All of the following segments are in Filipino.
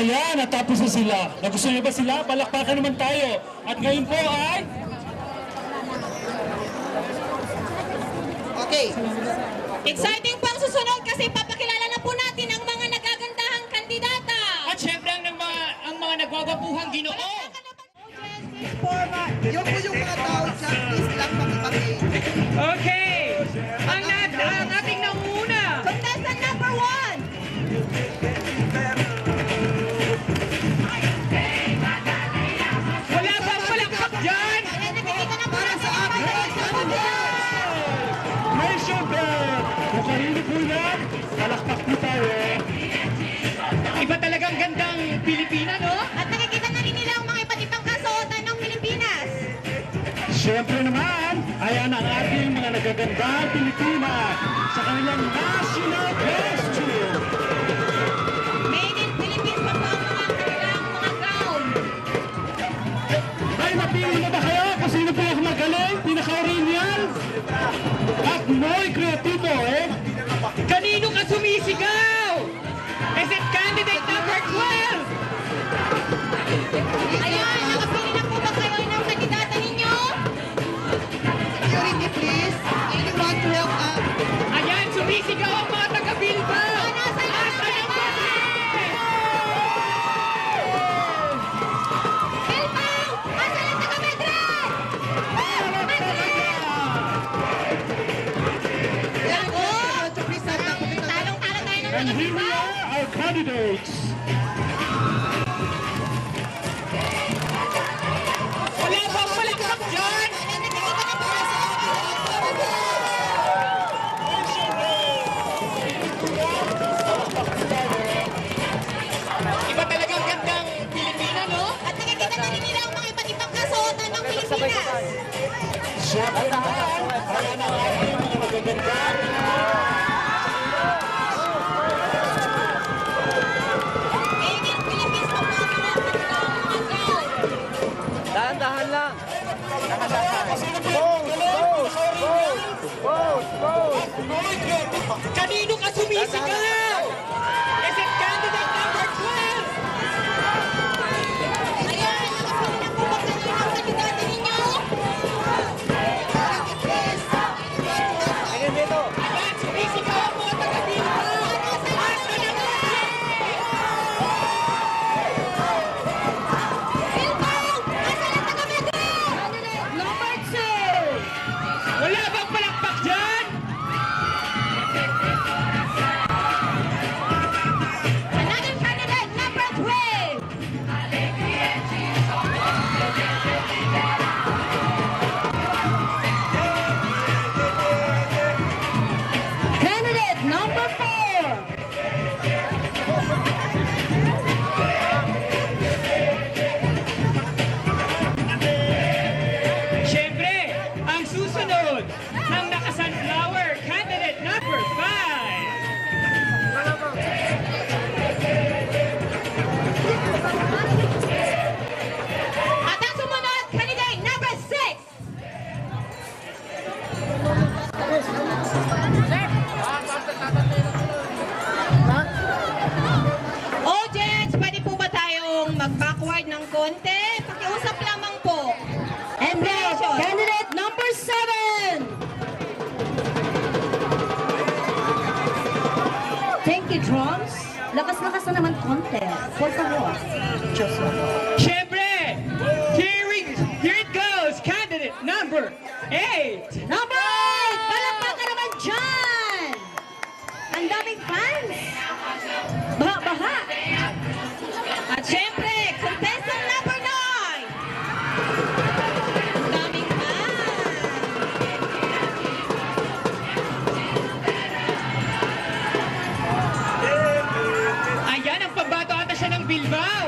Ayan, natapos na sila. Nagustuhan niyo ba sila? Palakpakan naman tayo. At ngayon po ay... Okay. Exciting pang susunod kasi papakilala na po natin ang mga nagagandahang kandidata. At syempre ang mga nagwagwapuhang Ginoo. Yung po yung mga tao dyan, please lang makipag-aid. Okay. Ang ating nanguna. Contestant number 1. Wala bang palakpak dyan? Ayan, nakikita na po Para natin sa ang amin, mga Nation Bell! Kung kanino po yan, palakpak po tayo. Iba talagang gandang Pilipina, no? At nakikita na rin nila ang mga iba't ibang kasuotan ng Pilipinas. Siyempre naman, ayan ang ating mga nagagandang Pilipina sa kanilang national costume. Made in Philippines pa po ang mga kanilang mga gown. Ay, napili na ba kayo kung sino po ang magaling, pinaka-original? At muy kreatibo, eh? Kanino ka sumisigaw? Is it candidate number 12? Ayan, nakapili na po ba kayo ng kandidata ninyo? Security, please. Anyone to help out? Ayan, sumisigaw ang mga taga-Bilbao. Nasa Asa na ba? Bilbao! Asa lang taga Madrid? Yan po, to present ang kapitan. Talong-talo tayo ng And mga here we Bilbao. are, our candidates. Wala bang palakpak dyan? Ayan, nakikita na po sa Iba talagang gandang Pilipina, no? At nakikita na rin nila ang mga iba't ibang kasuotan ng Pilipinas. Siyempre naman, ayan ang ating mga magagandang Made in Philippines pa po ang mga kanilang mga gown. Dahan-dahan lang. Kanino ka sumisigaw? Is it candidate number 12? Ayan, nakapili na po ba kayo ng kandidata ninyo? Security, please. Anyone to help out? Ayan, sumisigaw ang mga taga-Bilbao. Asa na ba? Bilbao! Asa lang taga Madrid? Number 2! Wala bang palakpak dyan? Another candidate, number 12! Candidate number 4! Siyempre, ang susunod, ang naka-sunflower candidate number 5. At ang sumunod, candidate number 6! Audience, pwede po ba tayong mag-backward ng konti? Pakiusap lamang po. And now, candidate number 7! Thank you, drums. Lakas-lakas na naman konti. Por favor. Diyos mo. Siyempre, here it goes, candidate number 8. Number 8! Palakpakan naman dyan! Ang daming fans! Baha-baha! At syempre, contestant number 9! Ang daming fans! Ayan, ang pambato ata siya ng Bilbao.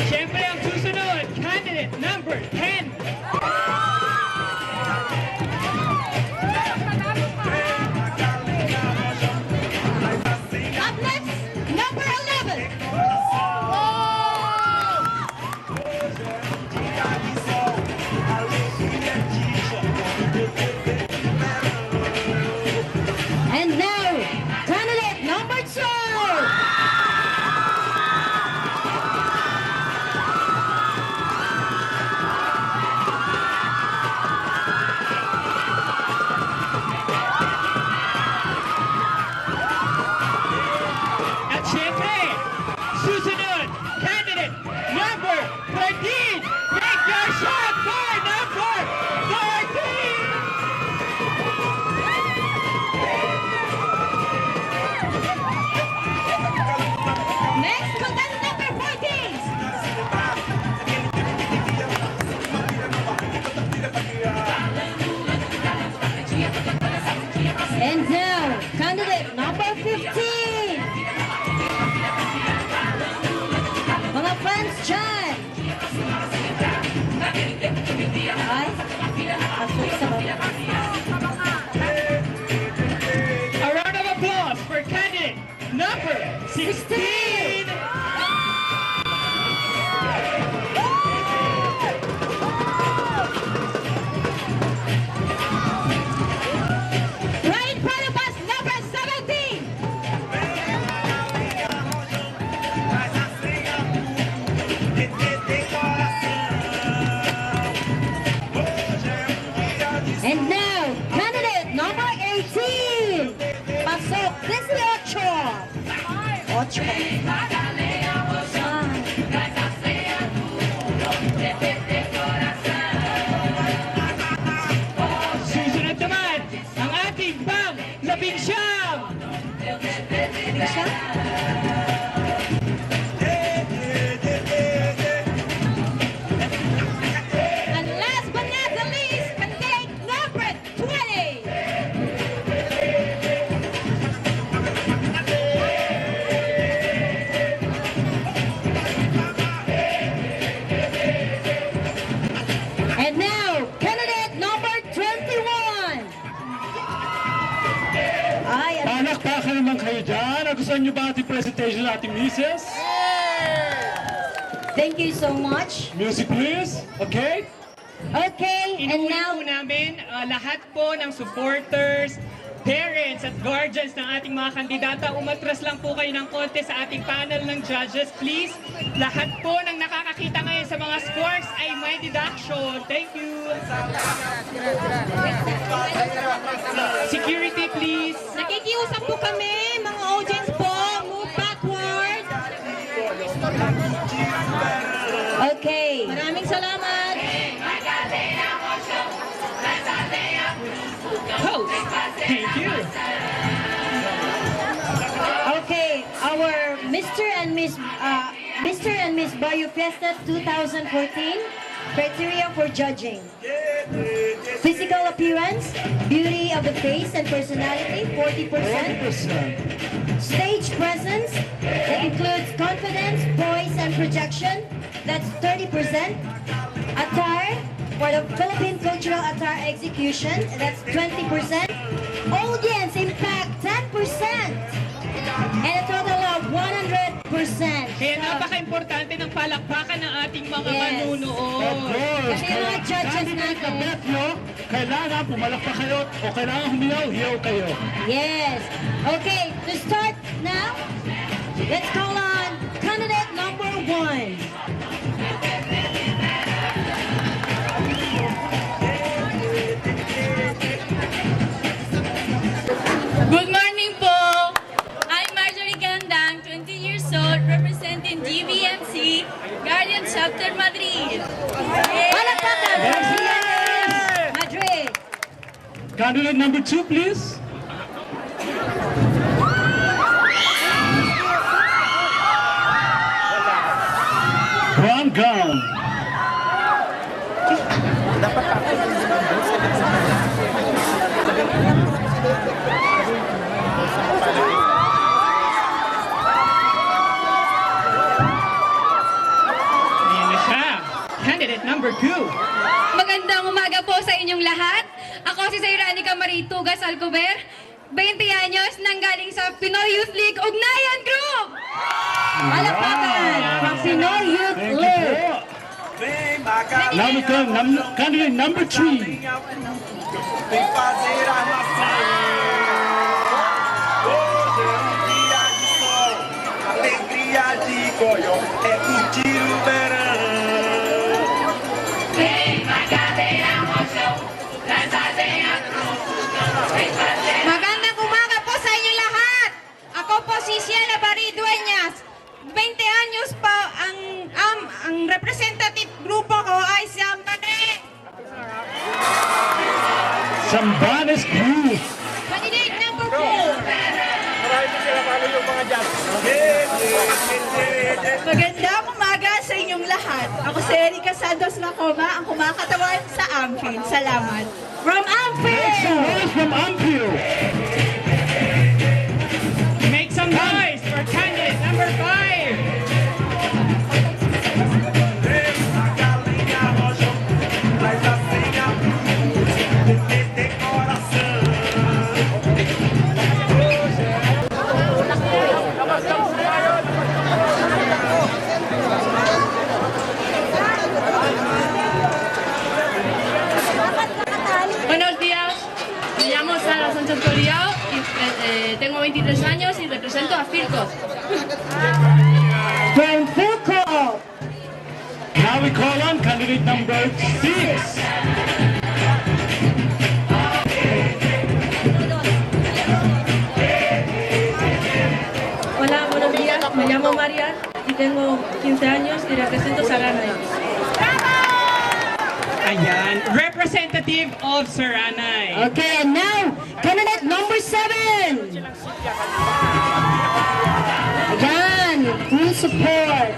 Siyempre, ang susunod, candidate number 10. And now, candidate number 18. Pasok 18. 8. Susunod naman, ang ating pang 19. And last but not the least, candidate number 20. And now, candidate number 21. Ay, Palakpakan naman kayo dyan. Nagustuhan niyo ba ating presentation ng ating misis? thank you so much. Music please. Okay? Okay, and Inuuna now, po namin lahat po ng supporters, parents at guardians ng ating mga kandidata. Umatras lang po kayo ng konti sa ating panel ng judges, please. Lahat po ng nakakakita ngayon sa mga scores ay may deduction. Thank you. Security, please. Nakikiusap po kami, mga audience po. Move backward. okay. Maraming salamat. Host. Thank you. Okay, our Mr. and Miss Bayu Fiesta 2014 criteria for judging. Physical appearance, beauty of the face and personality, 40%. 40%. Stage presence, that includes confidence, poise, and projection, that's 30%. Attire, for the Philippine Cultural Attire Execution, that's 20%. Audience impact, 10%. And a total of 100%. Kaya napaka-importante ng palakpakan ng ating mga Yes. manunood. Of course. Kasi yung mga judges candidate na natin. bet nyo, kailangan pumalakpak kayo o kailangan humiyaw kayo. Yes. Okay, to start now, let's call on candidate number 1. Good morning po! I'm Marjorie Gandang, 20 years old, representing GBMC, Guardian Chapter Madrid. Palakpakan for GMS Madrid. Candidate number 2, please. Brown gown. Ayan na siya. Candidate number 2. Magandang umaga po sa inyong lahat. Ako si Sayranica Maritugas Alcover, 20 anyos, nanggaling sa Pinoy Youth League Ugnayan Group! Palakpakan from Pinoy Youth Thank you League. po. Now we come, candidate number 3. Vem fazer a maçã. Hoje é um dia de sol, alegria de Goió, é curtir o verão. Magandang umaga po sa inyo lahat. Ako po si Ciela Baridueñas. 20 anyos po ang representative grupo ko ay Sambane. Sambanes Group. Candidate number 4. Magandang umaga sa inyong lahat. Ako si Erika Santos Lacoma, ang kumakatawan sa Amphin. Salamat. From Make some Amphill. noise from Amphill. Make some noise for candidate number 5. A galinha rojão, traz a senha, tem coração. Buenos días, me llamo Sara Sánchez Coriao y tengo 23 años y represento a Fircos. From Philco. Now we call on candidate number 6. representative of Saranay. Okay, and now, candidate number 7. Ayan, full support.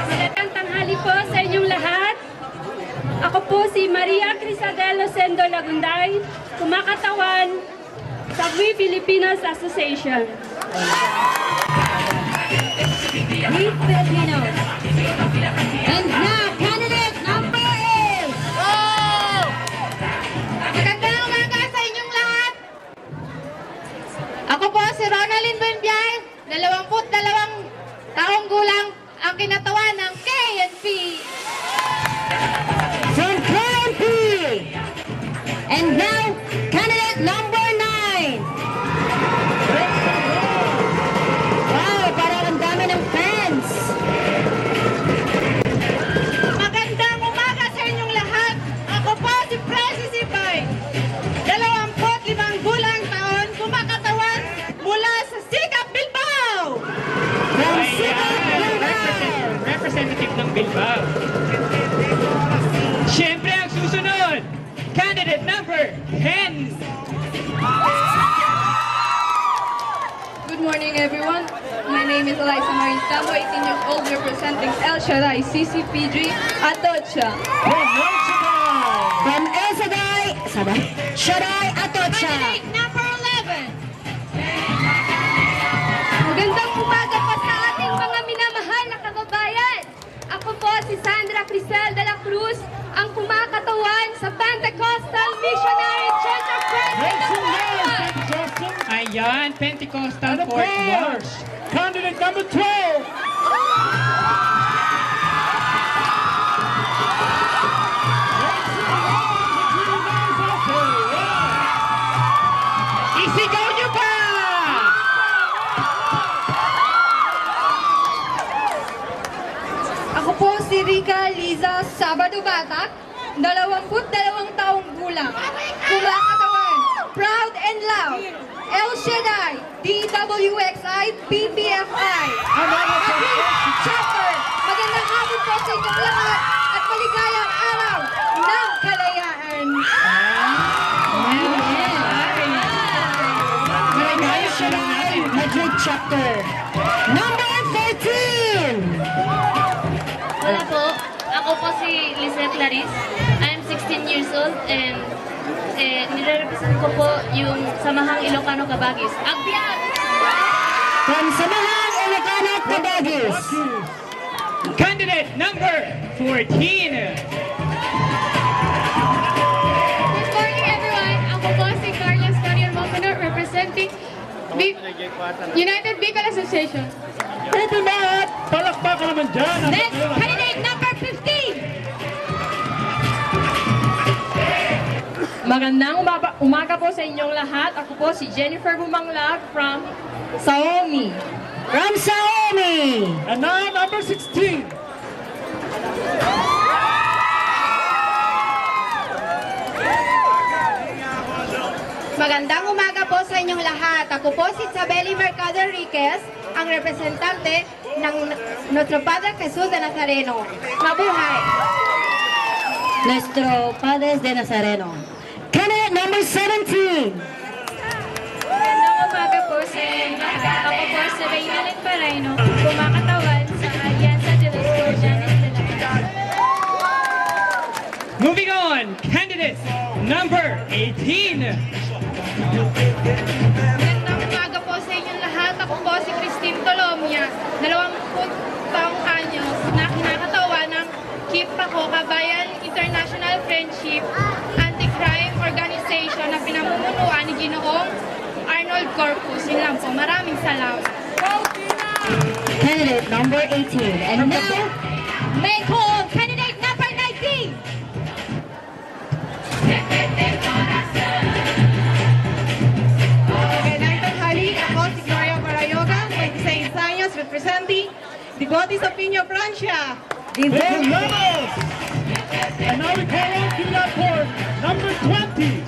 Magandang tanghali po sa inyong lahat. Ako po si Maria Crisadelo Sendo Lagunday, kumakatawan sa We Filipinos Association. We Filipinos. And now, candidate number 8. Magandang umaga sa inyong lahat. Ako po si Ronaldin Buenbiay, 22 taong gulang, ang kinatawan ng KNP. From KNP. And now, candidate number 9. Wow, parang ang dami ng fans. Magandang umaga sa inyong lahat. Ako po si Francis Ibay, 25 gulang taon, kumakatawan mula sa Sikap Bilbao. From Ayan, Sikap, Bilbao. representative ng Bilbao. Siyempre ang susunod, candidate number 10. Good morning, everyone. My name is Eliza Marie Tamo, 18 years old, representing El Shaddai CCPG Atocha. From El Shaddai Atocha. Candidate number 11. Magandang umaga po sa ating mga minamahal na kababayan. Ako po si Sandra Crisel de la Cruz, ang kumakatawan sa Pentecostal Missionary Church of Christ in the Philippines. Ayan, Pentecostal And of Fort Worth. course, candidate number 12. Isigaw niyo pa! Ako po si Rica Liza Sabado Batak, 22 taong gulang. Kumakatawan, proud and loud, El Shaddai, DWXI, PPFI. David Chopper, magandang hapon po sa inyong lahat at maligayang araw ng kalayaan. El Shaddai Madrid Chapter. Number 13. Hola po, ako po si Lizette Laris. I'm 16 years old and nire-represent ko po yung Samahang Ilocano Cabagis. Agbiag! From Samahang Ilocano Cabagis. Candidate number 14. Good morning, everyone. Ako po si Carlos Carrion Mocono, representing United Bicol Association. Ito lahat, palakpakan naman dyan. Next, candidate number 15. Magandang umaga po sa inyong lahat. Ako po si Jennifer Bumanglag from Saomi. From Saomi. And now number 16. Magandang umaga po sa inyong lahat. Ako po si Isabeli Mercado Enriquez, ang representante ng Nuestro Padre Jesus de Nazareno. Mabuhay! Nuestro Padres de Nazareno. Candidate number 17. Magandang umaga po sa inyong lahat. Ako po si Reynalyn Parayno, kumakatawan sa Alianza de los Guardianes de la Paz. Moving on, candidate number 18. Magandang umaga po sa inyong lahat. Ako po si Christine Tolomia, 20 taong anyos, na kinakatawa ng KIP ako, Kabayan International Friendship Anti-Crime Organization na pinamumunuan ni Ginoong Arnold Corpus. Yun lang po. Maraming salamat. Candidate number 18. And now, May call candidate number 19. Magandang tanghali. Ako si Gloria Parayoga, 26 años, representing Devotees of Pino, Francia. Vamos! And now we call on candidate for number 20.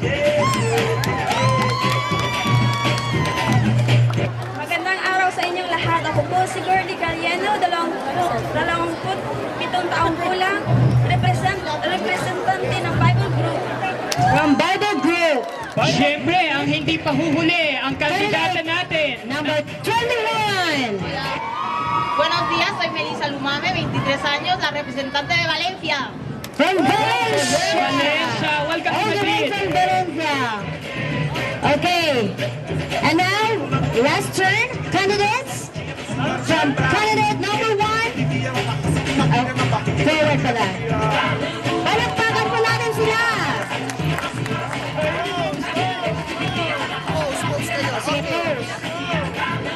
Magandang araw sa inyong lahat. Ako po si Gordy Calieno, 27 taong gulang, representante ng Bible Group Zambado Group. Siyempre, ang hindi pa huhuli, ang kandidata natin. Number 21. Buenos días, soy Melissa Lumame, 23 años, la representante de Valencia. From Valencia. Valencia, welcome to All the way Madrid. from Valencia. Okay. And now, last turn, candidates. From candidate number 1. Forward pala. Palakpakan po natin sila. Post kayo. Sige, pose.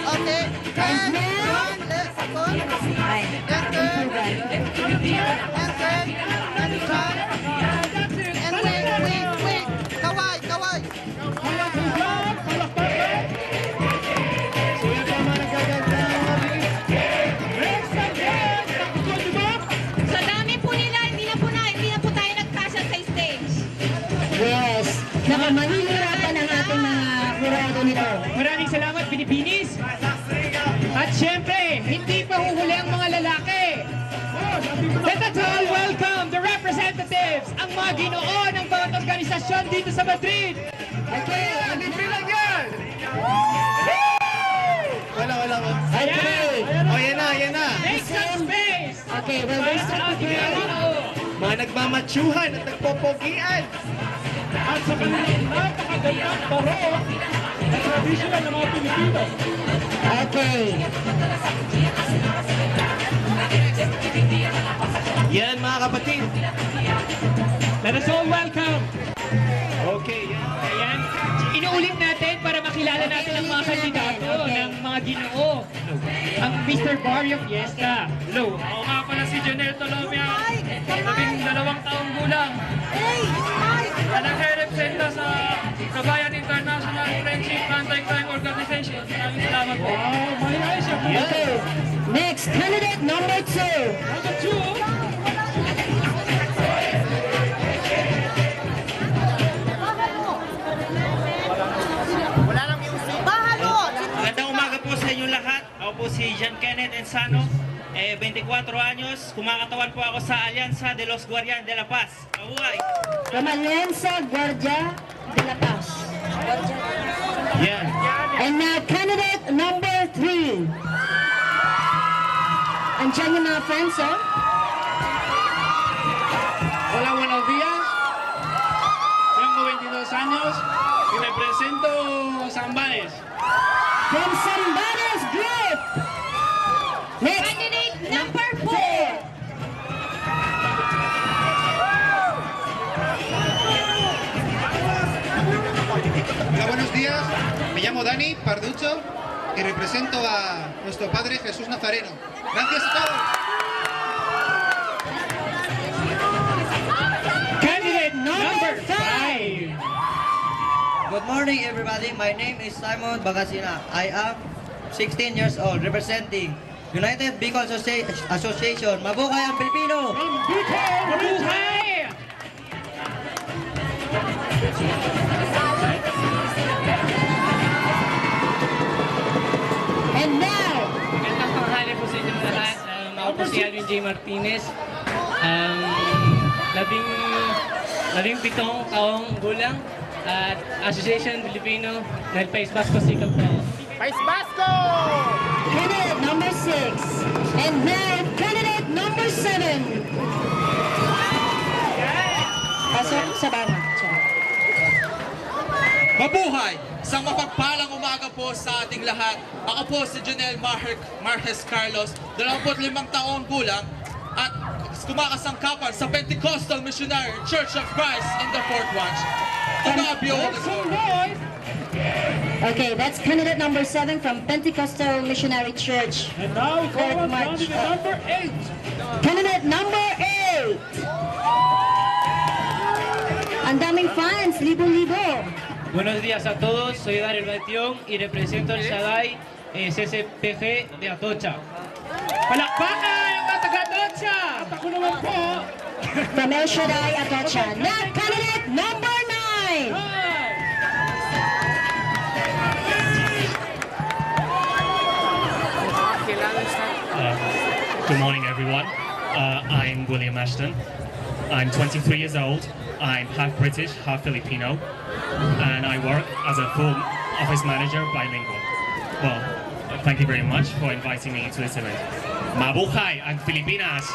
Okay. And now, Let's go. ay, And turn. And wait. Kaway. Sa dami po nila, hindi na po tayo nagkasya sa stage. yes. Naku, mahihirapan ang ating mga kurado nito. Maraming salamat, Pilipinis. At siyempre, hindi pa huhuli ang mga lalaki. Let us all welcome the representatives, ang mga ginoo ng bawat organisasyon dito sa Madrid. Okay, Bilang yan! Wala. Ayan! Oh, yan na. Make some space! okay, well, Para we're sa starting ating mga today. ginoo. Mga nagmamatsyuhan at nagpopogian. At sa kanilang napakagandang parok na traditional ng mga Pilipino. Okay. Yan mga kapatid. Let us all welcome. Okay, yan. Ayan. Inuulit natin para makilala natin ang mga kandidato ng mga ginoo. Ang Mr. Barrio Fiesta. Hello. Ako nga pala si Janelle Tolomia, 12 taong gulang. Na nagre-representa sa Kabayan International Friendship Anti-Crime Organization. Maraming salamat po. Wow, mahihay siya po. Okay. Next, candidate number 2. Number 2, Magandang umaga po sa inyong lahat. Ako po si John Kenneth Ensano, 24 anyos. Kumakatawan po ako sa Alianza de los Guardián de la Paz. Mabuhay! From Alianza Guardia de la Paz. Yan. And now, candidate number 3. Andiyan yung mga friends, oh. hola, buenos días. Tengo 22 años y represento Zambales. From Zambales Group. Next, Candidate number 4. Hola, buenos días. Me llamo Dani Parducho y represento a nuestro Padre Jesús Nazareno. Gracias a todos. Candidate number 5. Good morning, everybody. My name is Simon Bagasina. I am 16 years old, representing United Bicol Association. Mabuhay ang Pilipino! Mabuhay! and now, Magandang tanghali po sa inyong lahat. Ako po si Alvin J. Martinez. Labing pitong taong gulang at Association Filipino ng País Basco Sikap po. candidate number 6. And now, candidate number 7. Pasok sa bama. Mabuhay! Isang mapagpalang umaga po sa ating lahat. Ako po si Janelle Marquez Carlos, 25 taong gulang at kumakasangkapan sa Pentecostal Missionary Church of Christ in the Fourth Watch. To God be all the glory. Okay, that's candidate number 7 from Pentecostal Missionary Church. And now we call Fourth on March. candidate number 8. Candidate number 8. Ang daming fans, libo-libo. Buenos días a todos, soy Daryl Batión y represento el Shaddai CCPG de Atocha. Palakpakan ang mga taga-Dotsa! Ako naman po, From El Shaddai Atocha. Now, candidate number 9. Good morning, everyone. I'm William Ashton. I'm 23 years old. I'm half British, half Filipino, and I work as a full office manager bilingual. Well, thank you very much for inviting me to this event. Mabuhay ang Pilipinas!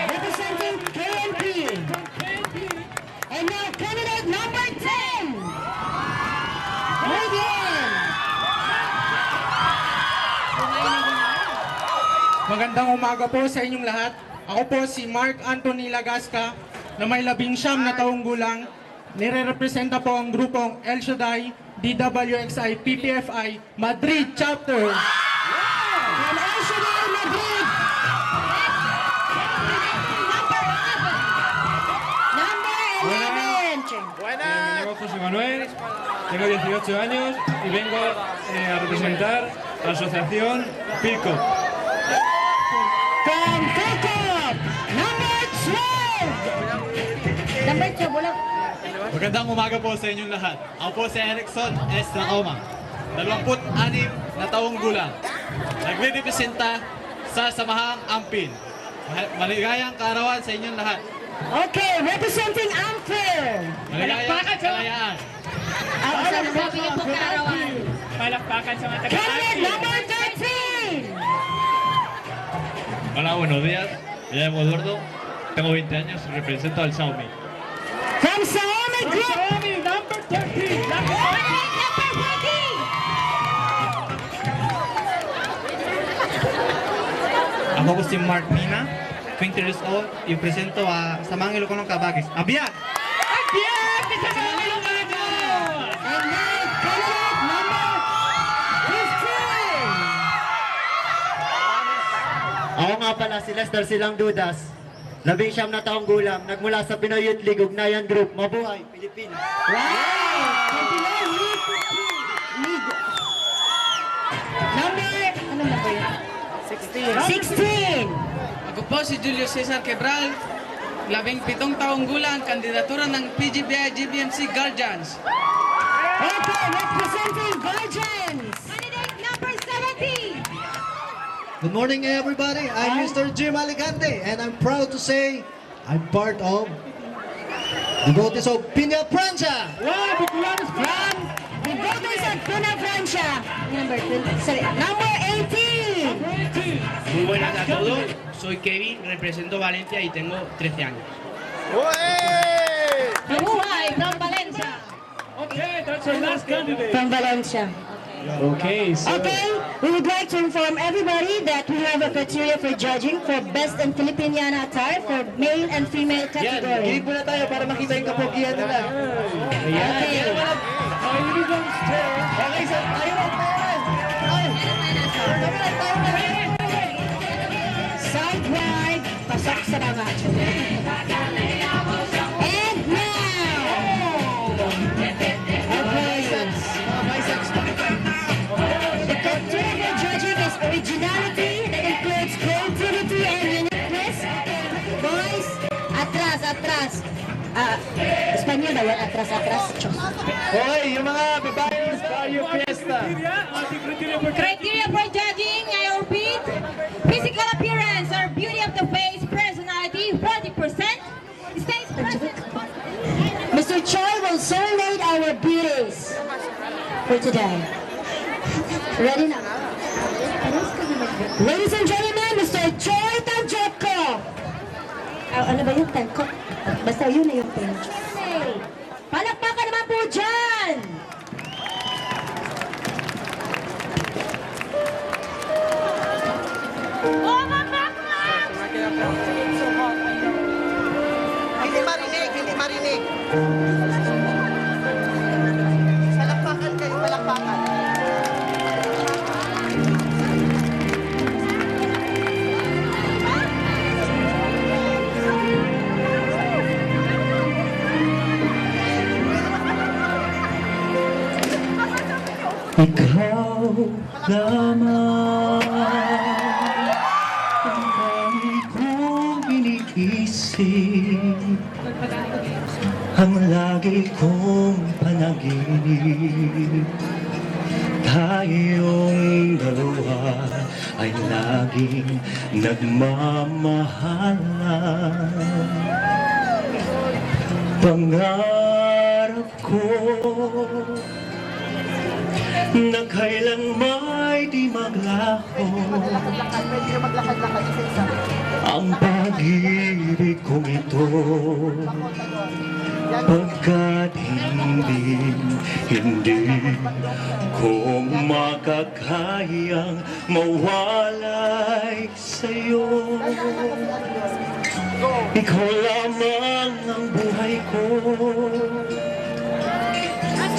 Representing KNP. And now candidate number 10. Morgan. Magandang umaga po sa inyong lahat. Ako po si Mark Anthony Lagasca na may 19 na taong gulang. Nire-representa po ang grupong El Shaddai, DWXI, PPFI, Madrid Chapter. From El Shaddai, Madrid. Number 11. Me llamo José Manuel, tengo 18 años y vengo a representar a la asociación PILCO. From Kokop. Number 12. Number 12, wala. Magandang umaga po sa inyong lahat. Ako po si Erickson S. Naoma, 26 na taong gulang. Nagre-representa sa Samahang Ampin. Maligayang kaarawan sa inyong lahat. Okay, representing Ampere. Maligayang kalayaan. Sabi niyo po kaarawan. Palakpakan sa mga Candidate taga-Ampin. number 13. Hola, buenos días. Me llamo Eduardo, tengo 20 años y represento al Xiaomi. From Xiaomi Group. Number 13. Candidate number 14. Ako po si Mark Mina, 20 years old, y presento a Samahang Ilocano Kabagis. Abiyag! Abiyag! Isa sa mga Ilocano! And now, candidate number 15. Ako nga pala si Lester Silang Dudas, 19 na taong gulang, nagmula sa Pinoy Youth League Ugnayan Group. Mabuhay, Pilipinas! Wow! Number, ano na ba yun? 16. Ako po si Julio Cesar Quebral, 17 taong gulang, kandidatura ng PGBI GBMC Guardians. Okay, representing Guardians. Candidate number 17. Good morning everybody, I'm Mr. Jim Alicante and I'm proud to say I'm part of the voters of Piña Francia. Wow, Bicolanos from the voters of Puna Francia. Number 20. Sorry, number 18. Muy buenas a todos, soy Kevin, represento Valencia y tengo 13 años. Mabuhay from Valencia. Okay, that's our last candidate. From Valencia. Okay, so... Okay, we would like to inform everybody that we have a criteria for judging for best and Filipiniana attire for male and female category. Kilip muna tayo para makita yung kapugian nila. Okay. Okay, so tayo lang Side wide, pasok sa baba. And now, the criteria for judging is originality, that includes creativity and uniqueness. Boys, atras. Espanyol ba yan? Atras. Hoy, yung mga babae sa Barrio Fiesta. Criteria for judging, I repeat, physical appearance or beauty of the face, personality, 40%, stays present. Mr. Choi will serenade our beauties for today. Ready now? Ladies and gentlemen, Mr. Choi Tanjoko. Ano ba yung Tanjoko? Basta yun na yung Tanjoko. Hey, palakpakan naman po dyan! Hindi marinig. Palakpakan kayo, palakpakan. Ikaw lamang ang dami kong iniisip, ang lagi kong panaginip. Tayong dalawa ay laging nagmamahalan. Pangarap ko na kailan may di maglaho ang pag-ibig kong ito, pagkat hindi ko makakayang mawalay sa'yo. Ikaw lamang ang buhay ko.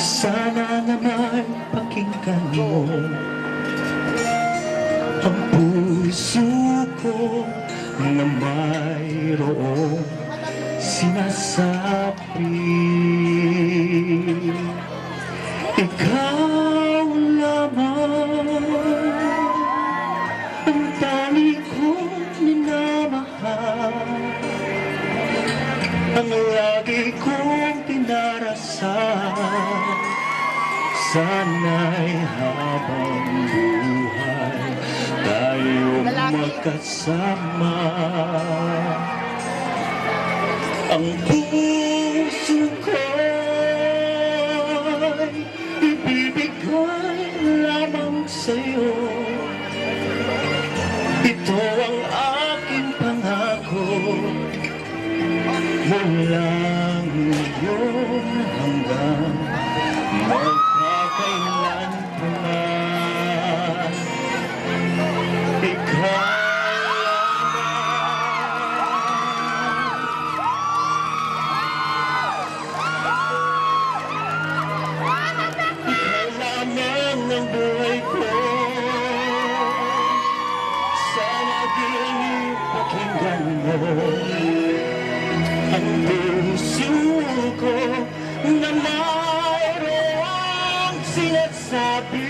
Sana naman pakinggan mo ang puso ko na mayroong sinasabi. Ikaw lamang ang tanging kong minamahal, ang lagi kong pinarasal. Sana'y habang buhay tayong magkasama. Ang puso ko'y ibibigay lamang sa'yo. Ito ang aking pangako mula ngayon hanggang magpakailan pa man. Ikaw lamang ang buhay ko. Sana din pakinggan mo ang puso ko na mayroong sinasabi.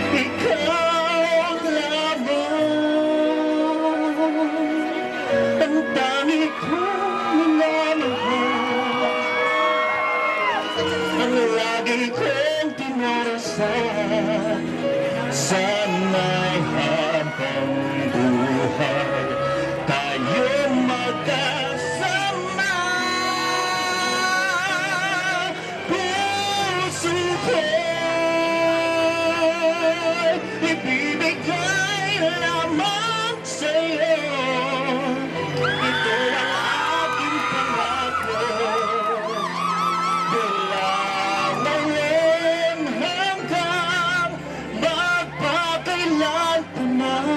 Ikaw lamang ang tanging kong minamahal, ang lagi kong pinarasal. Sana'y habang buhay tayong magkasama. Puso ko'y ibibigay lamang sa'yo. Ito ang aking pangako mula ngayon hanggang magpakailan pa man.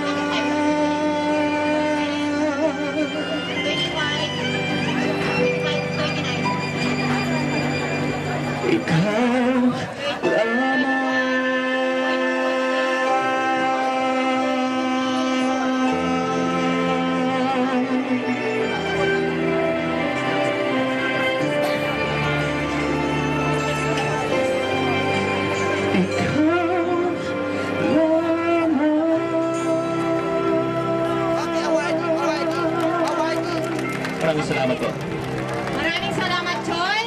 Ikaw Maraming salamat po. Maraming salamat, Choy.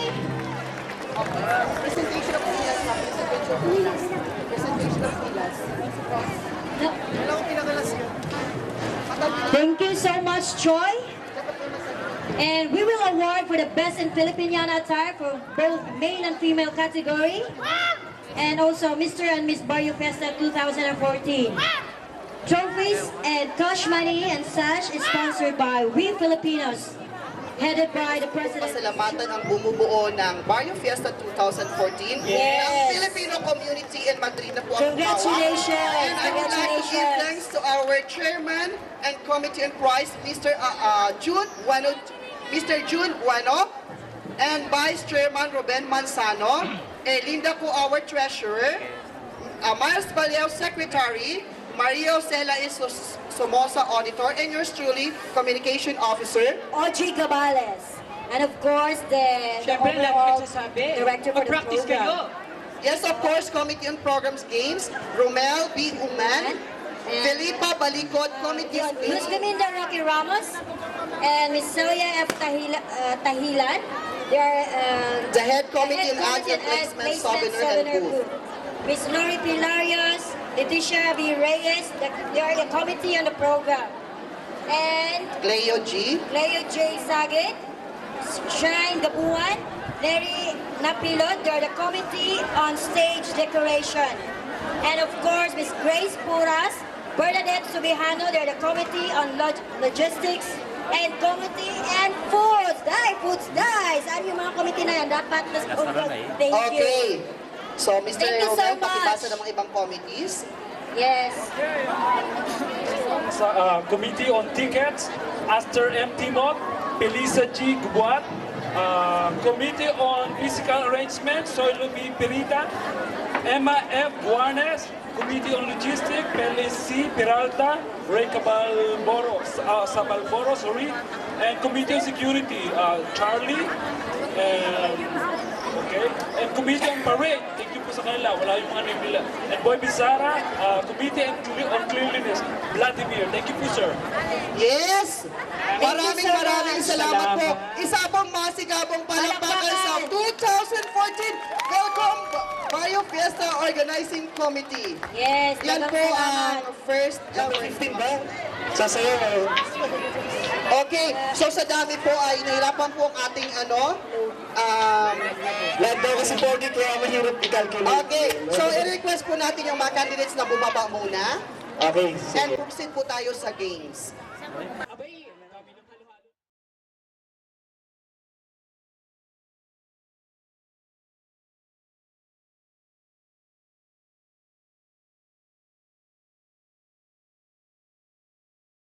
Thank you so much, Troy. And we will award for the best in Filipiniana attire for both male and female category. And also Mr. and Miss Barrio Fiesta 2014. Trophies and cash money and sash is sponsored by We Filipinos, headed by the President. Pasalamatan ang bumubuo ng Barrio Fiesta 2014 Yes. ng Filipino community in Madrid na po ang Congratulations! gumawa. And I would like to give Congratulations! thanks to our chairman and committee and prize, Mr. June Bueno, and Vice Chairman Ruben Manzano, Linda po our treasurer, Miles Baleo secretary, Mario Cela is Somoza auditor, and yours truly, communication officer, Audrey Gabales. And of course, the Siyempre, overall lagi nagsasabi. director for the Mag-practice program. kayo. yes, of course, Committee on Programs Games, Romel B. Uman, Felipa Balikod, Committee on Luz Games, Gaminda Rocky Ramos and Miss Celia F. Tahilan. They are the head committee head on committee Agri and Placement, Placement Souvenir and Food. Miss Lori Pilarios, Leticia B. Reyes, they are the committee on the program. And Cleo G. Leo J. Saget, Shrine Gabuan, Larry Napilot, they're the Committee on Stage Decoration. And of course, Miss Grace Puras, Bernadette Subihano, they're the Committee on Logistics and Committee and Foods. Foods, Ano yung mga committee na yan? Dapat Thank you. Okay. So, Mr. Thank you so Romel, pakibasa much. ng mga ibang committees. Yes. Committee on Tickets, Aster M. Timot, Pelisa G. Gubuat, Committee on Physical Arrangement, Soylo B. Perita, Emma F. Guarnes, Committee on Logistics, Pelis C. Peralta, Ray Sabalboro, and Committee on Security, Charlie, and Committee on Parade, thank you po sa kanila, wala yung mga name nila. And Boy Bizarra, Committee on Cleanliness, Vladimir, thank you po sir. Yes! Thank you so Maraming much. salamat po. Isa pong masigabong palakpakan sa 2014 Welcome Bayo Fiesta Organizing Committee. Yes, Yan dagang po salamat. ang first 15 ba? Sasayaw. Okay, so sa dami po ay nahirapan po ang ating Lahat daw kasi 40 kaya mahirap i-calculate. Okay, so i-request po natin yung mga candidates na bumaba muna. Okay, And proceed po tayo sa games.